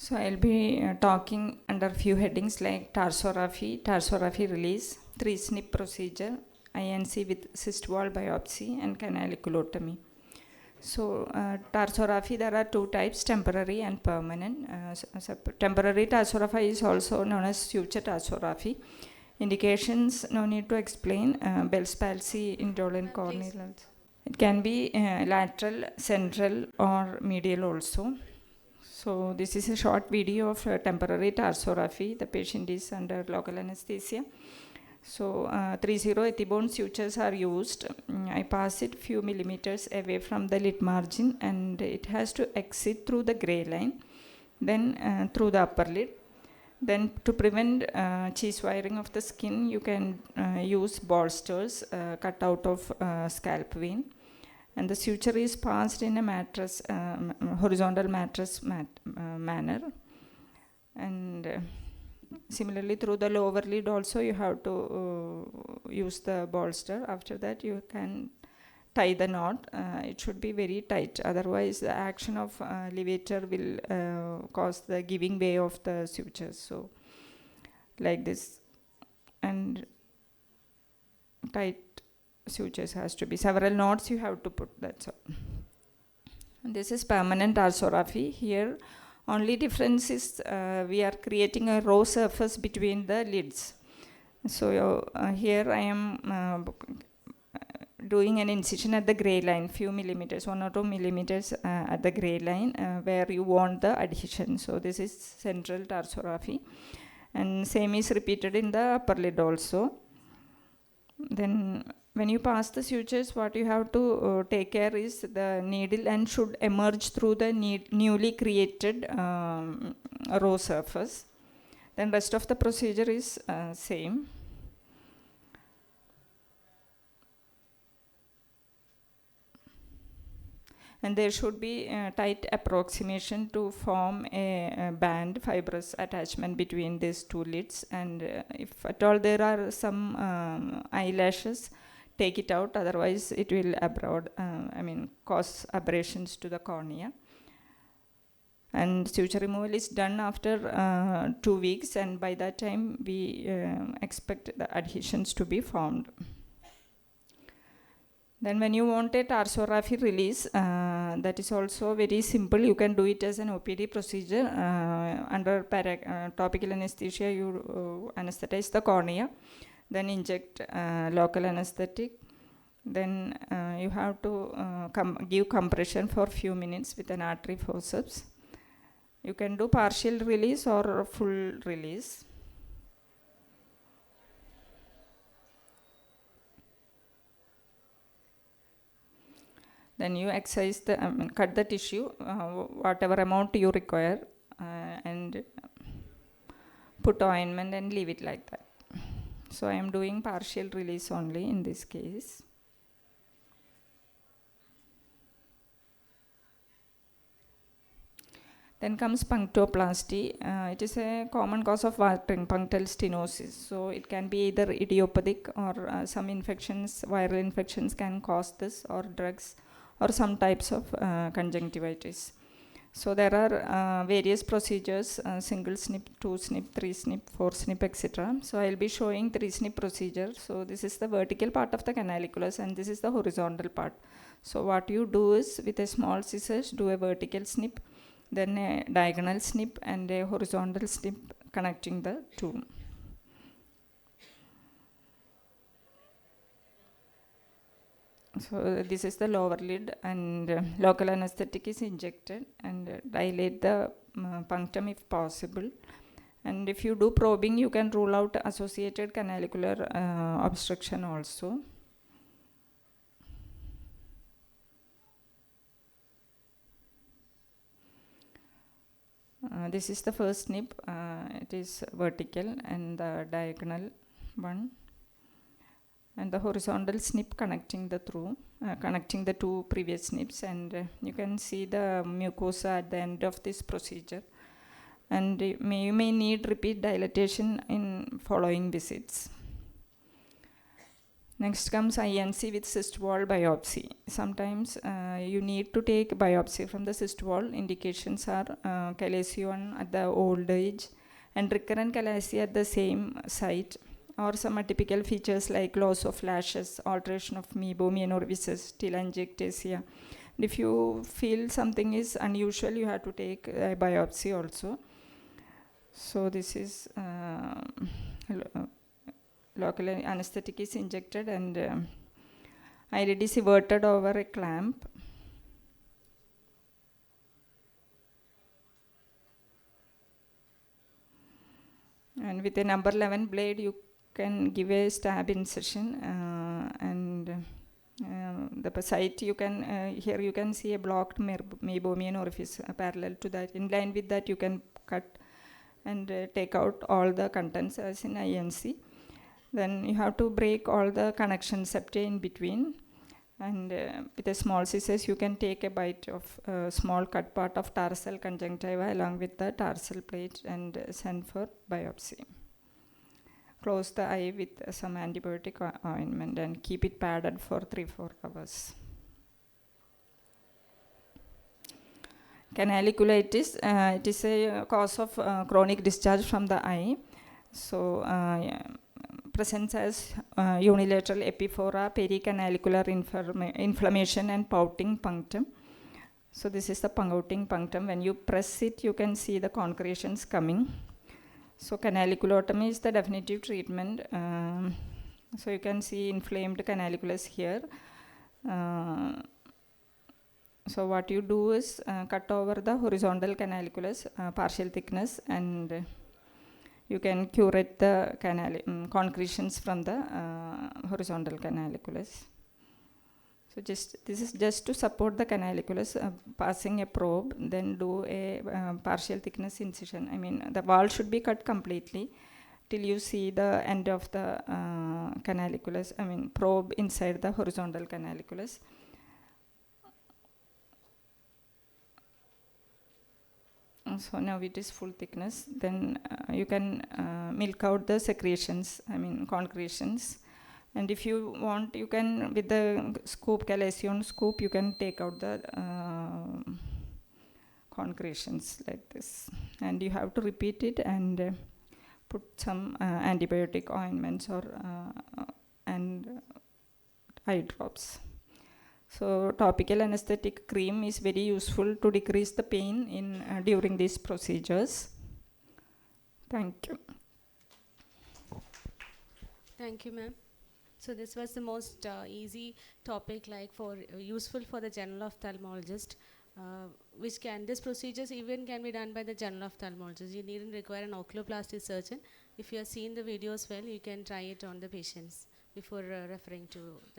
So I'll be talking under few headings like tarsography release, 3-SNP procedure, INC with cyst wall biopsy, and canaliculotomy. So tarsography, there are two types, temporary and permanent. Temporary tarsography is also known as suture tarsography. Indications, no need to explain. Bell's palsy, indolent corneal. It can be lateral, central, or medial also. So this is a short video of temporary tarsography. The patient is under local anesthesia. So 30 ethibond sutures are used. I pass it few millimeters away from the lid margin, and it has to exit through the gray line, then through the upper lid. Then to prevent cheese wiring of the skin, you can use bolsters cut out of scalp vein. And the suture is passed in a mattress, horizontal mattress manner. And similarly, through the lower lid also, you have to use the bolster. After that, you can tie the knot. It should be very tight. Otherwise, the action of levator will cause the giving way of the sutures. So, like this. And tight sutures has to be. Several knots you have to put, that's all. And this is permanent tarsography. Here, only difference is we are creating a row surface between the lids. So here I am doing an incision at the gray line, few millimeters, 1 or 2 millimeters at the gray line where you want the adhesion. So this is central tarsography. And same is repeated in the upper lid also. Then when you pass the sutures, what you have to take care is the needle end should emerge through the newly created row surface. Then rest of the procedure is same. And there should be tight approximation to form a band, fibrous attachment between these two lids. And if at all there are some eyelashes, take it out, otherwise it will cause abrasions to the cornea. And suture removal is done after 2 weeks, and by that time we expect the adhesions to be formed. Then when you want a tarsography release, that is also very simple. You can do it as an OPD procedure. Under topical anesthesia, you anesthetize the cornea, then inject local anesthetic. Then you have to give compression for few minutes with an artery forceps. You can do partial release or full release. Then you excise cut the tissue, whatever amount you require, and put ointment and leave it like that. So I am doing partial release only in this case. Then comes punctoplasty. It is a common cause of watering, punctal stenosis. So it can be either idiopathic or some infections, viral infections can cause this, or drugs, or some types of conjunctivitis. So there are various procedures, single SNP, 2 SNP, 3 SNP, 4 SNP, etc. So I'll be showing 3 SNP procedure. So this is the vertical part of the canaliculus, and this is the horizontal part. So what you do is, with a small scissors, do a vertical SNP, then a diagonal SNP, and a horizontal SNP connecting the two. So this is the lower lid, and local anesthetic is injected, and dilate the punctum if possible. And if you do probing, you can rule out associated canalicular obstruction also. This is the first SNP. It is vertical, and the diagonal one, and the horizontal SNP connecting the connecting the two previous SNPs. And you can see the mucosa at the end of this procedure. And you may need repeat dilatation in following visits. Next comes INC with cyst wall biopsy. Sometimes you need to take biopsy from the cyst wall. Indications are KSOS1 at the old age and recurrent chalacia at the same site, or some atypical features like loss of lashes, alteration of meibomianorrhizis, telangiectasia. And if you feel something is unusual, you have to take a biopsy also. So this is local anesthetic is injected and ILD is everted over a clamp. And with a number 11 blade, you can give a stab incision and the site you can, here you can see a blocked meibomian orifice parallel to that. In line with that, you can cut and take out all the contents as in INC. Then you have to break all the connection septae in between, and with a small scissors you can take a bite of a small cut part of tarsal conjunctiva along with the tarsal plate and send for biopsy. Close the eye with some antibiotic ointment and keep it padded for 3-4 hours. Canaliculitis, it is a cause of chronic discharge from the eye. So presents as unilateral epiphora, pericanalicular inflammation and pouting punctum. So this is the pouting punctum. When you press it, you can see the concretions coming. So canaliculotomy is the definitive treatment. So you can see inflamed canaliculus here. So what you do is cut over the horizontal canaliculus, partial thickness, and you can curate the concretions from the horizontal canaliculus. So this is just to support the canaliculus, passing a probe, then do a partial thickness incision. I mean, the wall should be cut completely till you see the end of the canaliculus, I mean, probe inside the horizontal canaliculus. So now it is full thickness. Then you can milk out the secretions, I mean concretions. And if you want, you can, with the scoop, Calacion scoop, you can take out the concretions like this. And you have to repeat it and put some antibiotic ointments or and eye drops. So topical anesthetic cream is very useful to decrease the pain in during these procedures. Thank you. Thank you, ma'am. So this was the most easy topic, like for useful for the general ophthalmologist, which can, this procedures even can be done by the general ophthalmologist. You needn't require an oculoplastic surgeon. If you have seen the videos well, you can try it on the patients before referring to the